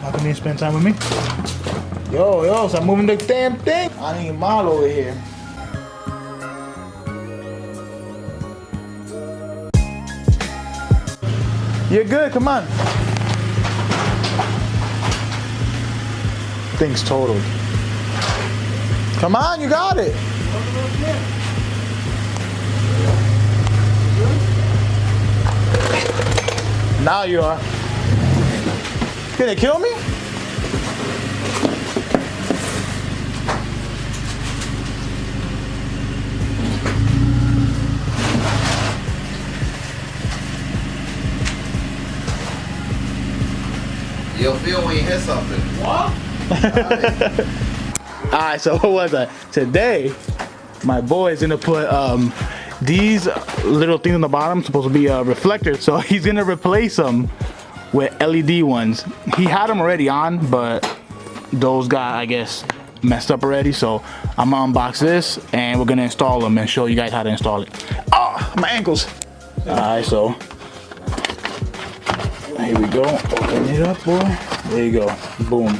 How come you spend time with me? Yo, stop moving the damn thing. I need a mile over here. You're good, come on. Thing's totaled. Come on, you got it. Now you are. Can it kill me? You'll feel when you hit something. What? Alright, so what was that? Today, my boy is gonna put these little things on the bottom, supposed to be reflectors, so he's gonna replace them with LED ones. He had them already on, but those got, I guess, messed up already, so I'm gonna unbox this and we're gonna install them and show you guys how to install it. Oh, my ankles! Alright, so here we go. Open it up, boy. There you go. Boom.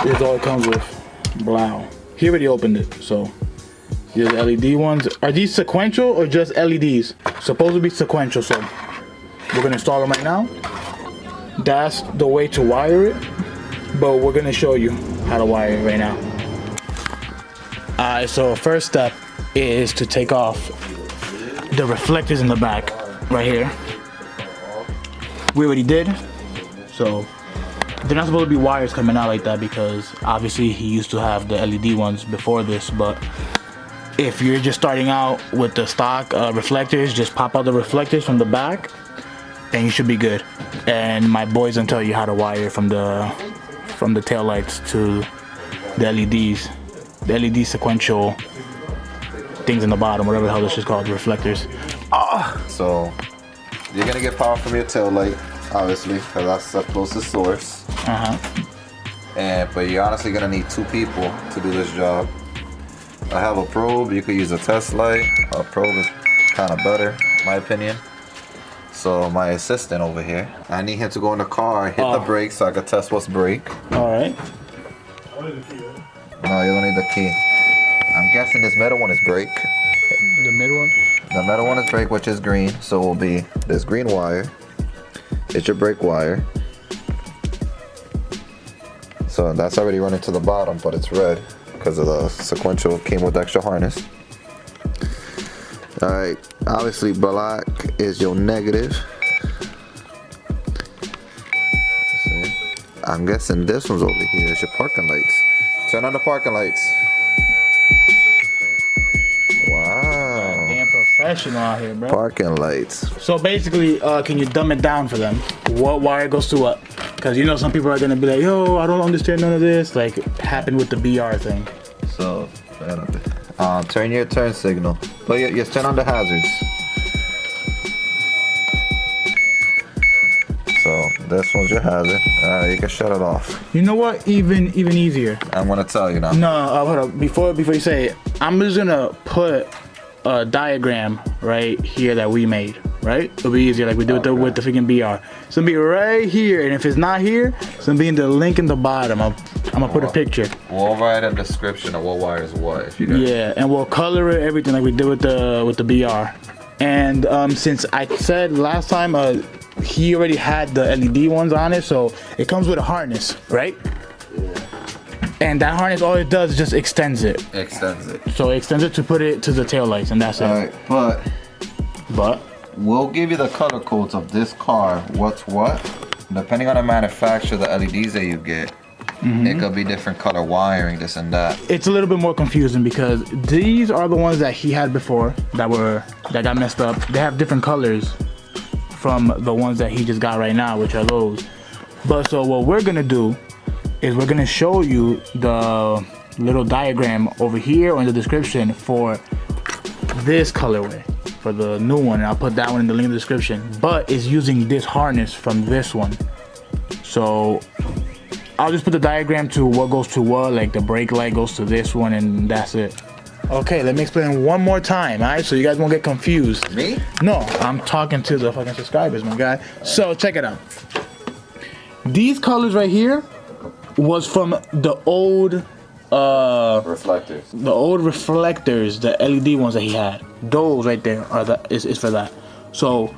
This is all it comes with. Wow. He already opened it, so here's the LED ones. Are these sequential or just LEDs? Supposed to be sequential, so we're gonna install them right now. That's the way to wire it, but we're gonna show you how to wire it right now. Alright, so first step is to take off the reflectors in the back right here. We already did, so they're not supposed to be wires coming out like that because obviously he used to have the LED ones before this, but if you're just starting out with the stock reflectors, just pop out the reflectors from the back and you should be good. And my boys gonna tell you how to wire from the tail lights to the LEDs, the LED sequential things in the bottom, whatever the hell this is called, reflectors. So you're gonna get power from your tail light, obviously, because that's the closest source. But you're honestly gonna need 2 people to do this job. I have a probe. You could use a test light. A probe is kind of better, in my opinion. So my assistant over here, I need him to go in the car, hit the brake so I can test what's brake. All right. No, you don't need the key. I'm guessing this metal one is brake. The middle one? The metal one is brake, which is green. So it will be this green wire. It's your brake wire. So that's already running to the bottom, but it's red because of the sequential came with extra harness. Alright, obviously black is your negative. See? I'm guessing this one's over here. It's your parking lights. Turn on the parking lights. Wow. Damn professional out here, bro. Parking lights. So basically, can you dumb it down for them? What wire goes to what? Because you know some people are gonna be like, yo, I don't understand none of this. Like happened with the BR thing. So, turn your turn signal. But you turn on the hazards. So this one's your hazard. Alright, you can shut it off. You know what? Even easier. I'm gonna tell you now. No, hold up. Before you say it, I'm just gonna put a diagram right here that we made. Right? It'll be easier like we do with the freaking BR. It's gonna be right here, and if it's not here, it's gonna be in the link in the bottom. I'm gonna put a picture. We'll write a description of what wire is what. If you guys. Yeah, and we'll color it everything like we did with the BR. And since I said last time, he already had the LED ones on it, so it comes with a harness, right? Yeah. And that harness, all it does is just extends it. Extends it. So it extends it to put it to the tail lights, and that's it. Alright, but we'll give you the color codes of this car, what's what. Depending on the manufacturer, the LEDs that you get, it could be different color wiring, this and that. It's a little bit more confusing because these are the ones that he had before that got messed up. They have different colors from the ones that he just got right now, which are those. But so what we're gonna do is we're gonna show you the little diagram over here or in the description for this colorway, for the new one, and I'll put that one in the link in the description. But it's using this harness from this one. So I'll just put the diagram to what goes to what, like the brake light goes to this one, and that's it. Okay, let me explain one more time, all right? So you guys won't get confused. Me? No, I'm talking to the fucking subscribers, my guy. So check it out. These colors right here was from the old reflectors. The old reflectors, the LED ones that he had. Those right there is for that. So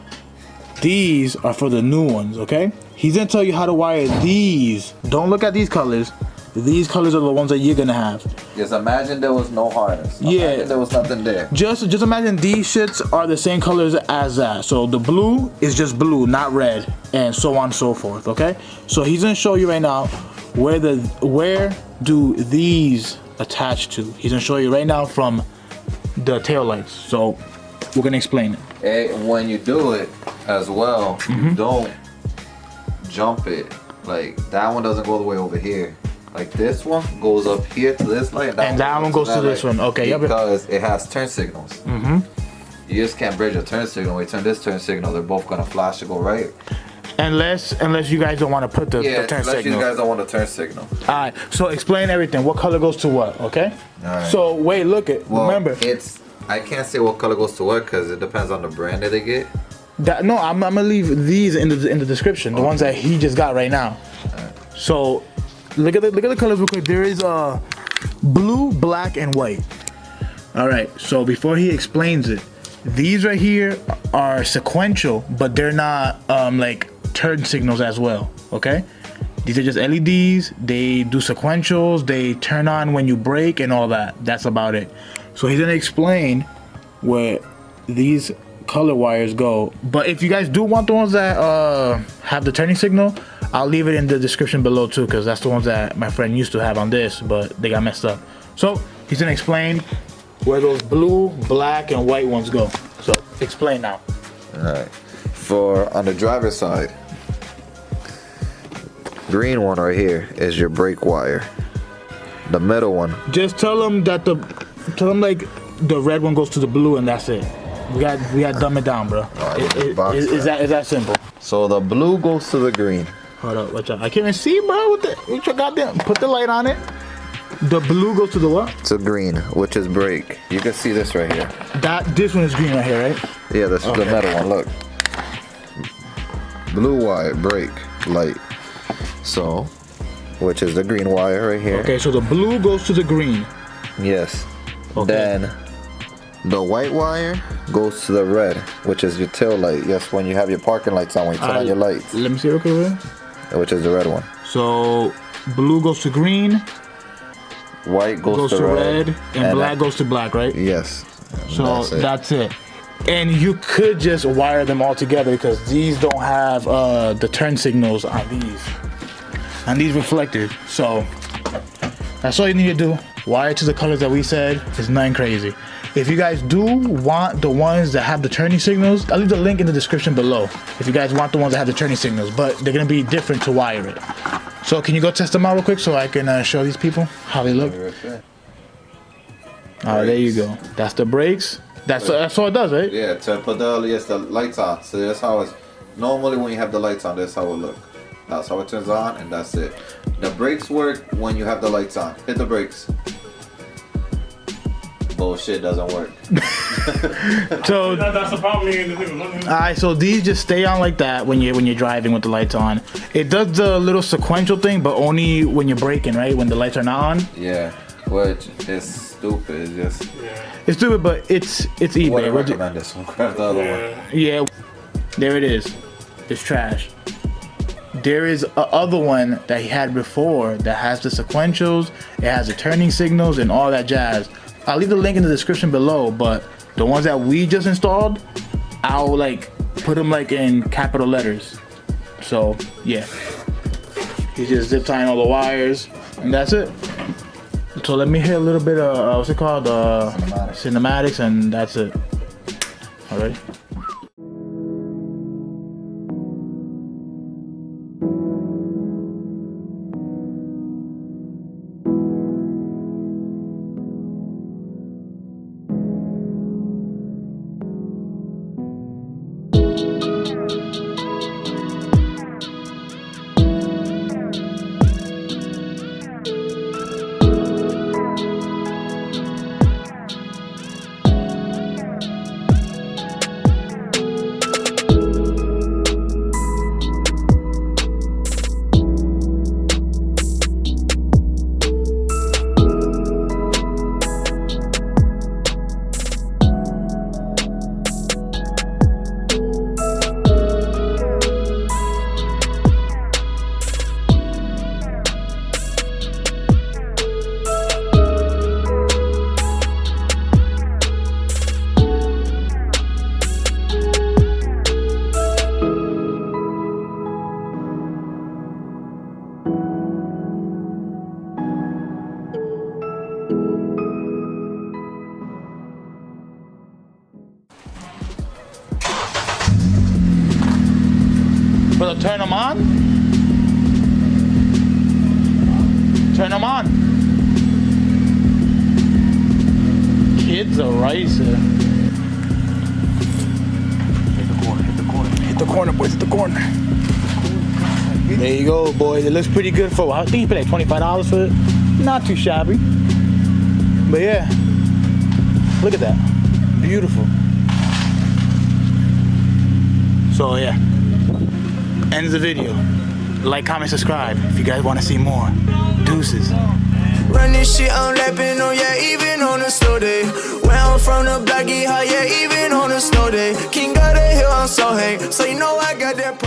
these are for the new ones, okay? He's gonna tell you how to wire these. Don't look at these colors. These colors are the ones that you're gonna have. Just imagine there was no harness. Imagine there was nothing there. Just imagine these shits are the same colors as that. So the blue is just blue, not red, and so on and so forth, okay? So he's gonna show you right now where do these attach to. He's gonna show you right now from the tail lights. So we're gonna explain it. And when you do it as well, don't jump it. Like that one doesn't go all the way over here. Like this one goes up here to this light, and that one goes to this one. Okay, because it has turn signals. You just can't bridge a turn signal. We turn this turn signal, they're both gonna flash to go right. Unless you guys don't want to put the turn signal. Unless you guys don't want the turn signal. All right. So explain everything. What color goes to what? Okay. All right. So wait, look it. Well, remember, I can't say what color goes to what because it depends on the brand that they get. No, I'm gonna leave these in the description. The ones that he just got right now. Right. So look at the colors real quick. There is blue, black, and white. All right. So before he explains it, these right here are sequential, but they're not like turn signals as well. Okay. These are just LEDs. They do sequentials. They turn on when you brake and all that. That's about it. So he's gonna explain where these color wires go. But if you guys do want the ones that have the turning signal, I'll leave it in the description below too, because that's the ones that my friend used to have on this, but they got messed up. So he's gonna explain where those blue, black, and white ones go. So explain now. All right. For on the driver's side, green one right here is your brake wire. The middle one. Just tell them like the red one goes to the blue and that's it. We got dumb it down, bro. Is that simple? So the blue goes to the green. Hold up, watch out. I can't even see, bro. What you goddamn? Put the light on it. The blue goes to the what? To green, which is brake. You can see this right here. This one is green right here, right? Yeah, that's the metal one. Look. Blue wire, brake, light. So, which is the green wire right here. Okay, so the blue goes to the green. Yes. Okay. Then the white wire goes to the red, which is your tail light. Yes, when you have your parking lights on, when you turn on your lights. Let me see real quick. Which is the red one. So blue goes to green. White goes to red. And black goes to black, right? Yes. So that's it. And you could just wire them all together because these don't have the turn signals on these reflectors. So that's all you need to do. Wire to the colors that we said. It's nothing crazy. If you guys do want the ones that have the turning signals, I'll leave the link in the description below. If you guys want the ones that have the turning signals, but they're gonna be different to wire it. So can you go test them out real quick so I can show these people how they look? Alright, there you go. That's the brakes. That's all it does, right? Yeah, to put the lights on. So that's how it's normally when you have the lights on. That's how it look. That's how it turns on, and that's it. The brakes work when you have the lights on. Hit the brakes. Bullshit doesn't work. So that's the problem. Alright, so these just stay on like that when you're driving with the lights on. It does the little sequential thing, but only when you're braking, right? When the lights are not on. Yeah, which is stupid. It's just it's stupid, but it's eBay. I recommend this one. Grab the other one. Yeah, there it is. It's trash. There is a other one that he had before that has the sequentials, it has the turning signals and all that jazz. I'll leave the link in the description below, but the ones that we just installed, I'll like put them like in capital letters. So yeah, he's just zip tying all the wires and that's it. So let me hit a little bit of what's it called, cinematics, and that's it. All right. Brother, turn them on. Turn them on. Kids are racing. Hit the corner, hit the corner. Hit the corner, boys, hit the corner. There you go, boys. It looks pretty good for, I think you paid like $25 for it. Not too shabby. But yeah, look at that. Beautiful. So yeah, ends the video. Like, comment, subscribe if you guys want to see more. Deuces. Run this shit, I'm lapping on, yeah, even on a snow day. Where I'm from, the block get high, yeah, even on a snow day. King of the hill, I'm so hang. So you know I got that.